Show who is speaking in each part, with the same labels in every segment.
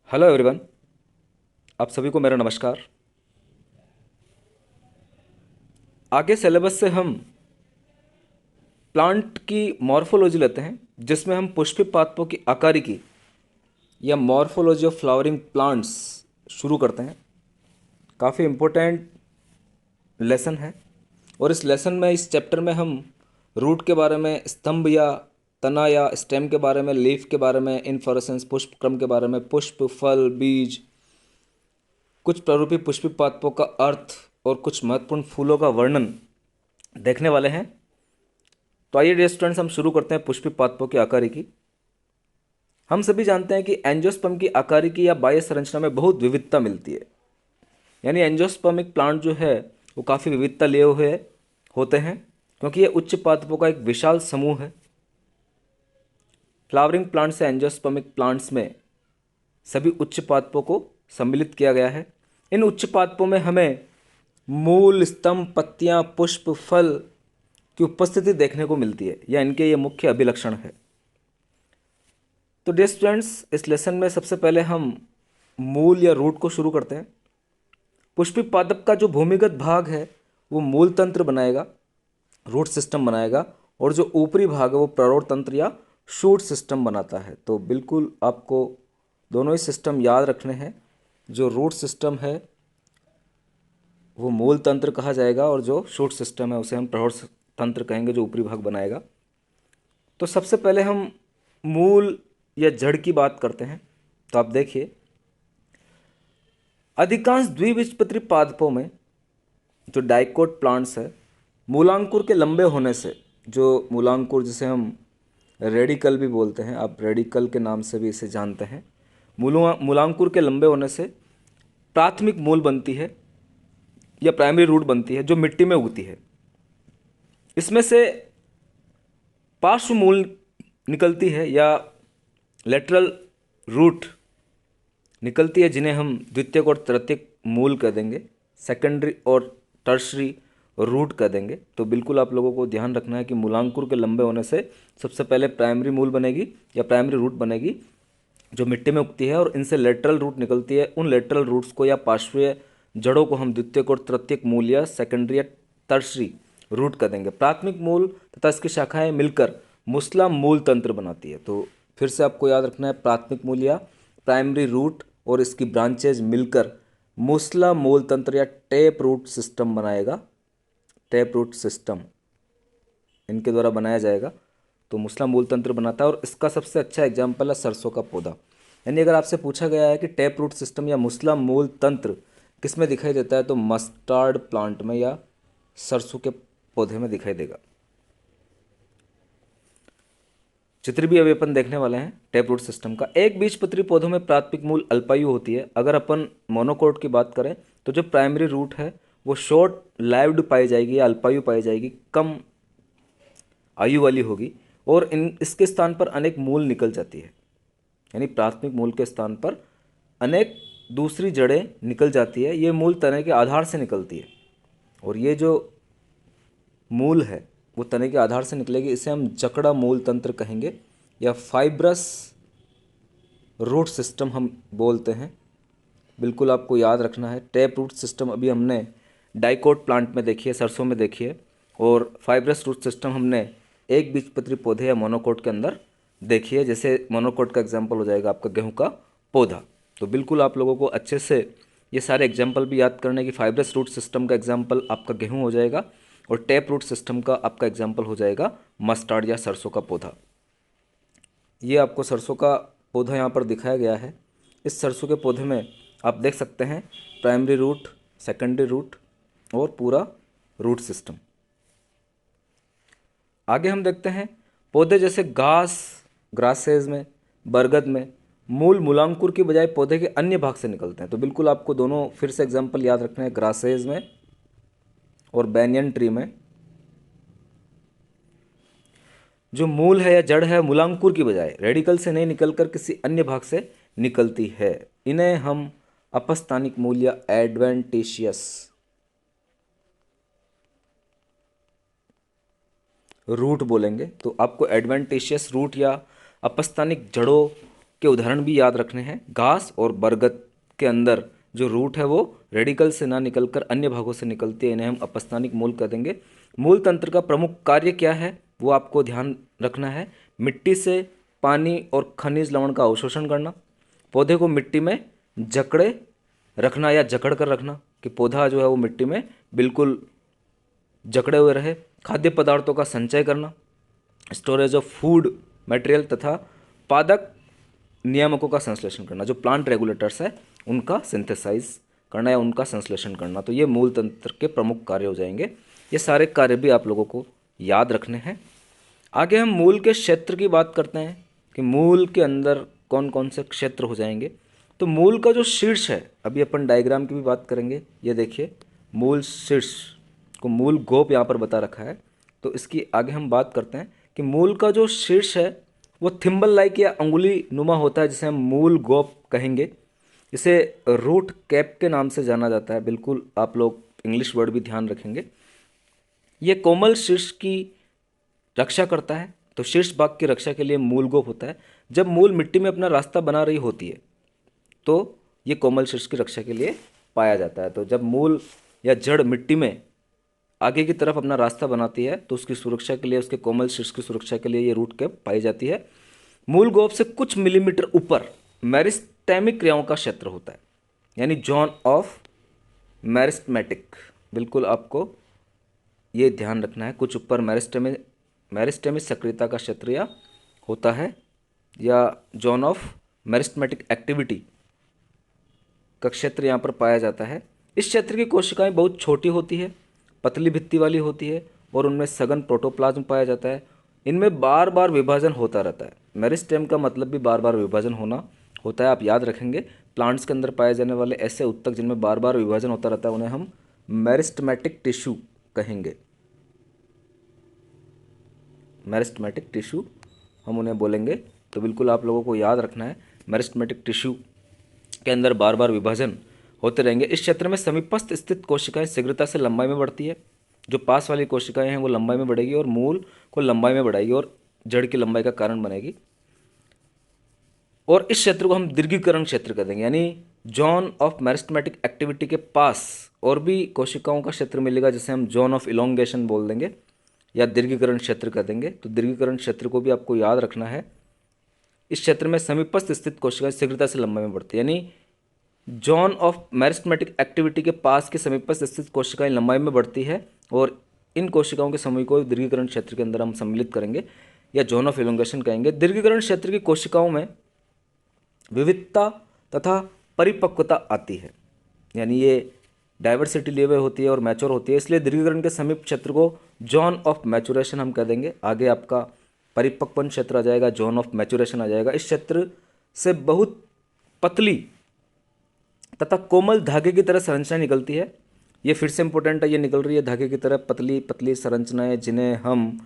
Speaker 1: Hello everyone. आप सभी को मेरा नमस्कार। आगे सिलेबस से हम प्लांट की मॉर्फोलॉजी लेते हैं, जिसमें हम पुष्पीय पादपों की आकारिकी या मॉर्फोलॉजी ऑफ फ्लावरिंग प्लांट्स शुरू करते हैं। काफ़ी इम्पोर्टेंट लेसन है। और इस लेसन में, इस चैप्टर में हम रूट के बारे में, स्तंभ या तना या स्टेम के बारे में, लीफ के बारे में, इनफ्लोरेसेंस पुष्प क्रम के बारे में, पुष्प, फल, बीज, कुछ प्रारूपी पुष्पीय पादपों का अर्थ और कुछ महत्वपूर्ण फूलों का वर्णन देखने वाले हैं। तो आइए डियर स्टूडेंट्स, हम शुरू करते हैं पुष्पीय पादपों की आकारिकी। हम सभी जानते हैं कि एंजियोस्पर्म की आकारिकी या बाह्य संरचना में बहुत विविधता मिलती है। यानी एंजियोस्पर्मिक प्लांट जो है वो काफ़ी विविधता लिए हुए होते हैं, क्योंकि ये उच्च पादपों का एक विशाल समूह है। फ्लावरिंग प्लांट्स या एंजियोस्पर्मिक प्लांट्स में सभी उच्च पादपों को सम्मिलित किया गया है। इन उच्च पादपों में हमें मूल, स्तंभ, पत्तियां, पुष्प, फल की उपस्थिति देखने को मिलती है, या इनके ये मुख्य अभिलक्षण है। तो डियर स्टूडेंट्स, इस लेसन में सबसे पहले हम मूल या रूट को शुरू करते हैं। पुष्पीय पादप का जो भूमिगत भाग है वो मूल तंत्र बनाएगा, रूट सिस्टम बनाएगा, और जो ऊपरी भाग है वो प्ररोढ़ तंत्र या शूट सिस्टम बनाता है। तो बिल्कुल आपको दोनों ही सिस्टम याद रखने हैं। जो रूट सिस्टम है वो मूल तंत्र कहा जाएगा, और जो शूट सिस्टम है उसे हम प्ररोढ़ तंत्र कहेंगे, जो ऊपरी भाग बनाएगा। तो सबसे पहले हम मूल या जड़ की बात करते हैं। तो आप देखिए, अधिकांश द्विबीजपत्री पादपों में जो डाइकोट प्लांट्स है, मूलांकुर के लंबे होने से, जो मूलांकुर जिसे हम रेडिकल भी बोलते हैं, आप रेडिकल के नाम से भी इसे जानते हैं, मूलांकुर के लंबे होने से प्राथमिक मूल बनती है या प्राइमरी रूट बनती है, जो मिट्टी में उगती है। इसमें से पार्श्व मूल निकलती है या लेटरल रूट निकलती है, जिन्हें हम द्वितीयक और तृतीयक मूल कह देंगे, सेकेंडरी और टर्शरी रूट कह देंगे। तो बिल्कुल आप लोगों को ध्यान रखना है कि मूलांकुर के लंबे होने से सबसे पहले प्राइमरी मूल बनेगी या प्राइमरी रूट बनेगी, जो मिट्टी में उगती है, और इनसे लेटरल रूट निकलती है। उन लेटरल रूट्स को या पार्श्वीय जड़ों को हम द्वितीयक और तृतीयक मूल या सेकेंडरी या टर्शरी रूट कह देंगे। प्राथमिक मूल तथा इसकी शाखाएं मिलकर मुस्ला मूल तंत्र बनाती है। तो फिर से आपको याद रखना है, प्राथमिक मूल या प्राइमरी रूट और इसकी ब्रांचेज मिलकर मुस्ला मूल तंत्र या टेप रूट सिस्टम बनाएगा। टेप रूट सिस्टम इनके द्वारा बनाया जाएगा। तो मुस्ला मूल तंत्र बनाता है, और इसका सबसे अच्छा एग्जाम्पल है सरसों का पौधा। यानी अगर आपसे पूछा गया है कि टेप रूट सिस्टम या मुस्ला मूल तंत्र किस में दिखाई देता है, तो मस्टर्ड प्लांट में या सरसों के पौधे में दिखाई देगा। चित्र भी अभी अपन देखने वाले हैं टेप रूट सिस्टम का। एक बीजपत्री पौधों में प्राथमिक मूल अल्पायु होती है। अगर अपन मोनोकोट की बात करें तो जो प्राइमरी रूट है वो शॉर्ट लाइव्ड पाई जाएगी या अल्पायु पाई जाएगी, कम आयु वाली होगी, और इसके स्थान पर अनेक मूल निकल जाती है। यानी प्राथमिक मूल के स्थान पर अनेक दूसरी जड़ें निकल जाती है। ये मूल तने के आधार से निकलती है, और ये जो मूल है वो तने के आधार से निकलेगी। इसे हम जकड़ा मूल तंत्र कहेंगे या फाइब्रस रूट सिस्टम हम बोलते हैं। बिल्कुल आपको याद रखना है। टेप रूट सिस्टम अभी हमने डाइकोट प्लांट में देखी है, सरसों में देखी है, और फाइब्रस रूट सिस्टम हमने एक बीजपत्री पौधे या मोनोकोट के अंदर देखी है। जैसे मोनोकोट का एग्जाम्पल हो जाएगा आपका गेहूं का पौधा। तो बिल्कुल आप लोगों को अच्छे से ये सारे एग्जाम्पल भी याद करने की। फाइब्रस रूट सिस्टम का एग्जाम्पल आपका गेहूं हो जाएगा, और टेप रूट सिस्टम का आपका एग्जाम्पल हो जाएगा मस्टर्ड या सरसों का पौधा। ये आपको सरसों का पौधा यहाँ पर दिखाया गया है। इस सरसों के पौधे में आप देख सकते हैं प्राइमरी रूट, सेकेंडरी रूट और पूरा रूट सिस्टम। आगे हम देखते हैं पौधे जैसे घास, ग्रासेज में, बरगद में मूल मूलांकुर की बजाय पौधे के अन्य भाग से निकलते हैं। तो बिल्कुल आपको दोनों फिर से एग्जाम्पल याद रखना है, ग्रासेज में और बैनियन ट्री में। जो मूल है या जड़ है मूलांकुर की बजाय रेडिकल से नहीं निकलकर किसी अन्य भाग से निकलती है। इन्हें हम अपस्थानिक मूल या एडवेंटिशियस रूट बोलेंगे। तो आपको एडवेंटिशियस रूट या अपस्थानिक जड़ों के उदाहरण भी याद रखने हैं। घास और बरगद के अंदर जो रूट है वो रेडिकल से ना निकलकर अन्य भागों से निकलती है, इन्हें हम अपस्थानिक मूल कह देंगे। मूल तंत्र का प्रमुख कार्य क्या है वो आपको ध्यान रखना है। मिट्टी से पानी और खनिज लवण का अवशोषण करना, पौधे को मिट्टी में जकड़े रखना या जकड़ कर रखना कि पौधा जो है वो मिट्टी में बिल्कुल जकड़े हुए रहे, खाद्य पदार्थों का संचय करना, स्टोरेज ऑफ फूड मटेरियल तथा पादक नियामकों का संश्लेषण करना, जो प्लांट रेगुलेटर्स है उनका सिंथेसाइज करना या उनका संश्लेषण करना। तो ये मूल तंत्र के प्रमुख कार्य हो जाएंगे। ये सारे कार्य भी आप लोगों को याद रखने हैं। आगे हम मूल के क्षेत्र की बात करते हैं कि मूल के अंदर कौन कौन से क्षेत्र हो जाएंगे। तो मूल का जो शीर्ष है, अभी अपन डायग्राम की भी बात करेंगे। ये देखिए मूल शीर्ष को मूल गोप यहाँ पर बता रखा है। तो इसकी आगे हम बात करते हैं कि मूल का जो शीर्ष है वो थिम्बल लाइक या अंगुली नुमा होता है, जिसे हम मूल गोप कहेंगे। इसे रूट कैप के नाम से जाना जाता है। बिल्कुल आप लोग इंग्लिश वर्ड भी ध्यान रखेंगे। ये कोमल शीर्ष की रक्षा करता है। तो शीर्ष भाग की रक्षा के लिए मूल गोप होता है। जब मूल मिट्टी में अपना रास्ता बना रही होती है तो ये कोमल शीर्ष की रक्षा के लिए पाया जाता है। तो जब मूल या जड़ मिट्टी में आगे की तरफ अपना रास्ता बनाती है तो उसकी सुरक्षा के लिए, उसके कोमल शीर्ष की सुरक्षा के लिए ये रूट कैप पाई जाती है। मूल गोप से कुछ मिलीमीटर ऊपर मेरिस्टेमिक क्रियाओं का क्षेत्र होता है, यानी जोन ऑफ मेरिस्टेमेटिक। बिल्कुल आपको ये ध्यान रखना है, कुछ ऊपर मेरिस्टेमिक सक्रियता का क्षेत्र या होता है, या जोन ऑफ मेरिस्टेमेटिक एक्टिविटी का क्षेत्र यहाँ पर पाया जाता है। इस क्षेत्र की कोशिकाएं बहुत छोटी होती है, पतली भित्ति वाली होती है और उनमें सघन प्रोटोप्लाज्म पाया जाता है। इनमें बार बार विभाजन होता रहता है। मेरिस्टेम का मतलब भी बार बार विभाजन होना होता है, आप याद रखेंगे। प्लांट्स के अंदर पाए जाने वाले ऐसे उत्तक जिनमें बार बार विभाजन होता रहता है उन्हें हम मेरिस्टेमेटिक टिश्यू कहेंगे। मेरिस्टेमेटिक टिश्यू हम उन्हें बोलेंगे। तो बिल्कुल आप लोगों को याद रखना है, मेरिस्टेमेटिक टिश्यू के अंदर बार बार विभाजन होते रहेंगे। इस क्षेत्र में समीपस्थ स्थित कोशिकाएं शीघ्रता से लंबाई में बढ़ती है। जो पास वाली कोशिकाएं हैं वो लंबाई में बढ़ेगी और मूल को लंबाई में बढ़ाएगी और जड़ की लंबाई का कारण बनेगी। और इस क्षेत्र को हम दीर्घीकरण क्षेत्र कर देंगे, यानी जोन ऑफ मेरिस्टेमेटिक एक्टिविटी के पास और भी कोशिकाओं का क्षेत्र मिलेगा, जिसे हम जोन ऑफ इलोंगेशन बोल देंगे या दीर्घीकरण क्षेत्र कर देंगे। तो दीर्घीकरण क्षेत्र को भी आपको याद रखना है। इस क्षेत्र में समीपस्थ स्थित कोशिकाएं शीघ्रता से लंबाई में बढ़ती है, यानी जोन ऑफ मेरिस्टेमेटिक एक्टिविटी के पास के समीपस्थ स्थित कोशिकाएं लंबाई में बढ़ती है और इन कोशिकाओं के समूह को दीर्घीकरण क्षेत्र के अंदर हम सम्मिलित करेंगे या जोन ऑफ इलोंगेशन कहेंगे। दीर्घीकरण क्षेत्र की कोशिकाओं में विविधता तथा परिपक्वता आती है, यानी ये डाइवर्सिटी लिए हुए होती है और मैच्योर होती है, इसलिए दीर्घीकरण के समीप क्षेत्र को जोन ऑफ मैचुरेशन हम कह देंगे। आगे आपका परिपक्वन क्षेत्र आ जाएगा, जोन ऑफ मैचुरेशन आ जाएगा। इस क्षेत्र से बहुत पतली तथा कोमल धागे की तरह संरचना निकलती है। ये फिर से इंपॉर्टेंट है, ये निकल रही है धागे की तरह पतली पतली संरचनाएं, जिन्हें हम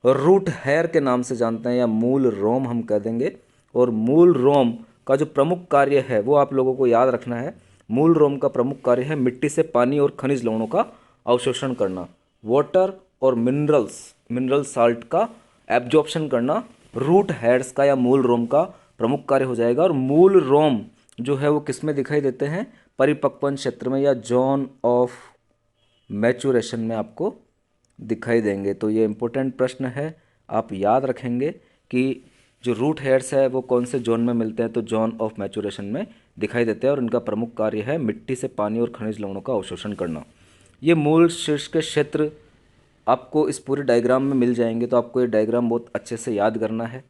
Speaker 1: रूट हेयर के नाम से जानते हैं या मूल रोम हम कह देंगे। और मूल रोम का जो प्रमुख कार्य है वो आप लोगों को याद रखना है। मूल रोम का प्रमुख कार्य है मिट्टी से पानी और खनिज लवणों का अवशोषण करना, वाटर और मिनरल साल्ट का एब्जॉर्प्शन करना रूट हेयर्स का या मूल रोम का प्रमुख कार्य हो जाएगा। और मूल रोम जो है वो किस में दिखाई देते हैं, परिपक्वन क्षेत्र में या जोन ऑफ मैचुरेशन में आपको दिखाई देंगे। तो ये इंपॉर्टेंट प्रश्न है, आप याद रखेंगे कि जो रूट हेयर्स है वो कौन से जोन में मिलते हैं, तो जोन ऑफ मैचुरेशन में दिखाई देते हैं और इनका प्रमुख कार्य है मिट्टी से पानी और खनिज लवणों का अवशोषण करना। ये मूल शीर्ष के क्षेत्र आपको इस पूरे डायग्राम में मिल जाएंगे, तो आपको ये डायग्राम बहुत अच्छे से याद करना है।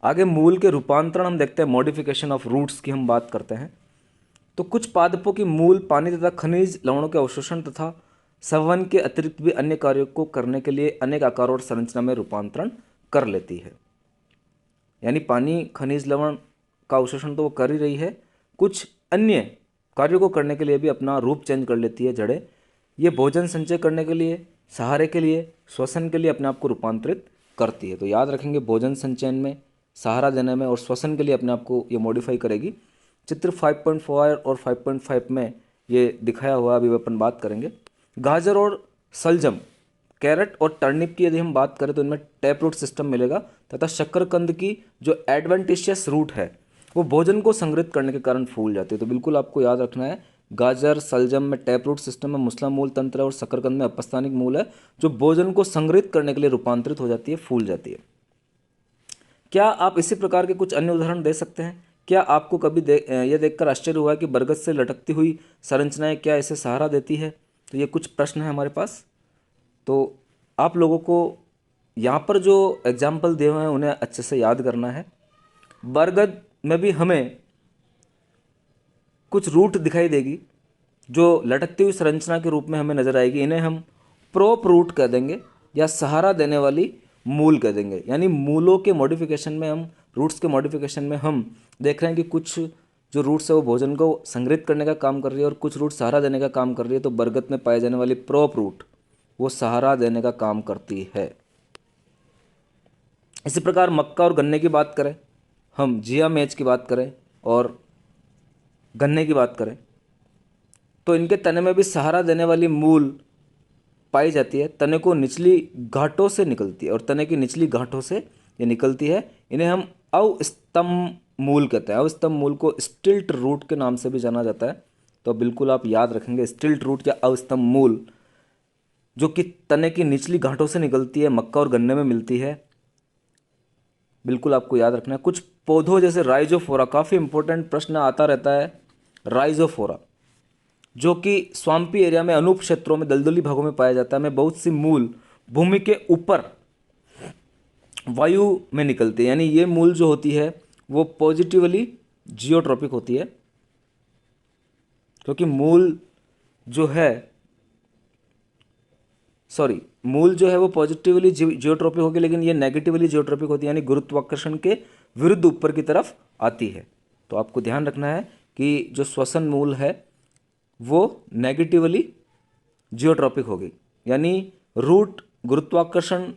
Speaker 1: आगे मूल के रूपांतरण हम देखते हैं, मॉडिफिकेशन ऑफ रूट्स की हम बात करते हैं। तो कुछ पादपों की मूल पानी तथा खनिज लवणों के अवशोषण तथा संवहन के अतिरिक्त भी अन्य कार्यों को करने के लिए अनेक आकार और संरचना में रूपांतरण कर लेती है। यानी पानी खनिज लवण का अवशोषण तो वो कर ही रही है, कुछ अन्य कार्यों को करने के लिए भी अपना रूप चेंज कर लेती है जड़ें। ये भोजन संचय करने के लिए, सहारे के लिए, श्वसन के लिए अपने आप को रूपांतरित करती है। तो याद रखेंगे, भोजन संचयन में, सहारा देने में और श्वसन के लिए अपने आप को ये मॉडिफाई करेगी। चित्र 5.4 और 5.5 में ये दिखाया हुआ अभी अपन बात करेंगे। गाजर और सलजम कैरेट और टर्निप की यदि हम बात करें तो इनमें टैप रूट सिस्टम मिलेगा, तथा शक्करकंद की जो एडवेंटिशियस रूट है वो भोजन को संग्रहित करने के कारण फूल जाती है। तो बिल्कुल आपको याद रखना है, गाजर सलजम में टैप रूट सिस्टम में मुस्ला मूल तंत्र है और शक्करकंद में अपस्थानिक मूल है, जो भोजन को संग्रहित करने के लिए रूपांतरित हो जाती है, फूल जाती है। क्या आप इसी प्रकार के कुछ अन्य उदाहरण दे सकते हैं? क्या आपको कभी यह देखकर आश्चर्य हुआ कि बरगद से लटकती हुई संरचनाएं क्या इसे सहारा देती है? तो ये कुछ प्रश्न है हमारे पास। तो आप लोगों को यहाँ पर जो एग्जाम्पल दिए हुए हैं उन्हें अच्छे से याद करना है। बरगद में भी हमें कुछ रूट दिखाई देगी जो लटकती हुई संरचना के रूप में हमें नजर आएगी। इन्हें हम प्रोप रूट कह देंगे या सहारा देने वाली मूल कह देंगे। यानी मूलों के मॉडिफिकेशन में हम, रूट्स के मॉडिफिकेशन में हम देख रहे हैं कि कुछ जो रूट्स है वो भोजन को संग्रहित करने का काम कर रही है और कुछ रूट सहारा देने का काम कर रही है। तो बरगद में पाए जाने वाली प्रोप रूट वो सहारा देने का काम करती है। इसी प्रकार मक्का और गन्ने की बात करें, हम जिया मेज की बात करें और गन्ने की बात करें तो इनके तने में भी सहारा देने वाली मूल पाई जाती है। तने को निचली गांठों से निकलती है और तने की निचली गांठों से ये निकलती है। इन्हें हम अवस्तंभ मूल कहते हैं। अवस्तंभ मूल को स्टिल्ट रूट के नाम से भी जाना जाता है। तो बिल्कुल आप याद रखेंगे, स्टिल्ट रूट या अवस्तंभ मूल जो कि तने की निचली गांठों से निकलती है, मक्का और गन्ने में मिलती है। बिल्कुल आपको याद रखना है। कुछ पौधों जैसे राइजोफोरा, काफ़ी इंपॉर्टेंट प्रश्न आता रहता है। राइजोफोरा जो कि स्वाम्पी एरिया में, अनूप क्षेत्रों में, दलदली भागों में पाया जाता है, में बहुत सी मूल भूमि के ऊपर वायु में निकलती है। यानी ये मूल जो होती है वो पॉजिटिवली जियोट्रॉपिक होती है, क्योंकि मूल जो है मूल जो है वो पॉजिटिवली जियोट्रॉपिक होगी, लेकिन ये नेगेटिवली जियोट्रॉपिक होती है, यानी गुरुत्वाकर्षण के विरुद्ध ऊपर की तरफ आती है। तो आपको ध्यान रखना है कि जो श्वसन मूल है वो नेगेटिवली जियोट्रॉपिक होगी, यानी रूट गुरुत्वाकर्षण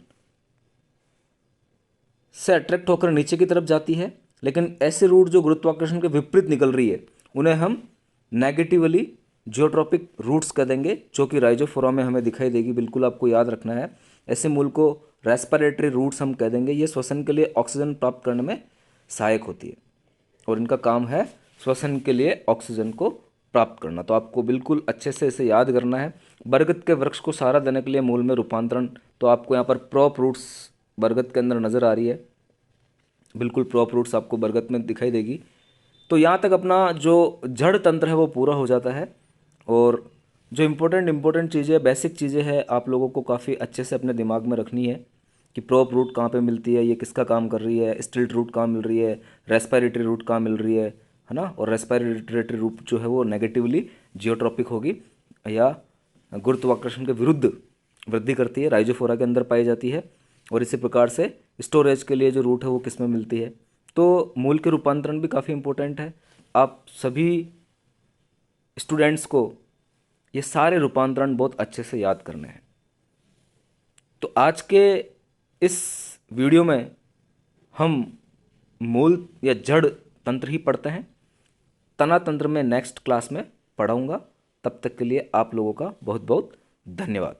Speaker 1: से अट्रैक्ट होकर नीचे की तरफ जाती है, लेकिन ऐसे रूट जो गुरुत्वाकर्षण के विपरीत निकल रही है उन्हें हम नेगेटिवली जियोट्रॉपिक रूट्स कह देंगे, जो कि राइजोफोरा में हमें दिखाई देगी। बिल्कुल आपको याद रखना है। ऐसे मूल को रेस्पिरेटरी रूट्स हम कह देंगे। ये श्वसन के लिए ऑक्सीजन प्राप्त करने में सहायक होती है और इनका काम है श्वसन के लिए ऑक्सीजन को प्राप्त करना। तो आपको बिल्कुल अच्छे से इसे याद करना है। बरगद के वृक्ष को सहारा देने के लिए मूल में रूपांतरण, तो आपको यहाँ पर प्रॉप रूट्स बरगद के अंदर नज़र आ रही है। बिल्कुल प्रॉप रूट्स आपको बरगद में दिखाई देगी। तो यहाँ तक अपना जो जड़ तंत्र है वो पूरा हो जाता है। और जो इम्पोर्टेंट चीज़ें, बेसिक चीज़ें हैं, आप लोगों को काफ़ी अच्छे से अपने दिमाग में रखनी है कि प्रॉप रूट कहाँ पे मिलती है, ये किसका काम कर रही है, स्टिल्ट रूट कहाँ मिल रही है, रेस्पिरेटरी रूट कहाँ मिल रही है ना। और रेस्पिरेटरी रूट जो है वो नेगेटिवली जियोट्रॉपिक होगी या गुरुत्वाकर्षण के विरुद्ध वृद्धि करती है, राइजोफोरा के अंदर पाई जाती है। और इसी प्रकार से स्टोरेज के लिए जो रूट है वो किस में मिलती है। तो मूल के रूपांतरण भी काफ़ी इंपॉर्टेंट है। आप सभी स्टूडेंट्स को ये सारे रूपांतरण बहुत अच्छे से याद करने हैं। तो आज के इस वीडियो में हम मूल या जड़ तंत्र ही पढ़ते हैं। तना तंत्र में नेक्स्ट क्लास में पढ़ाऊंगा। तब तक के लिए आप लोगों का बहुत बहुत धन्यवाद।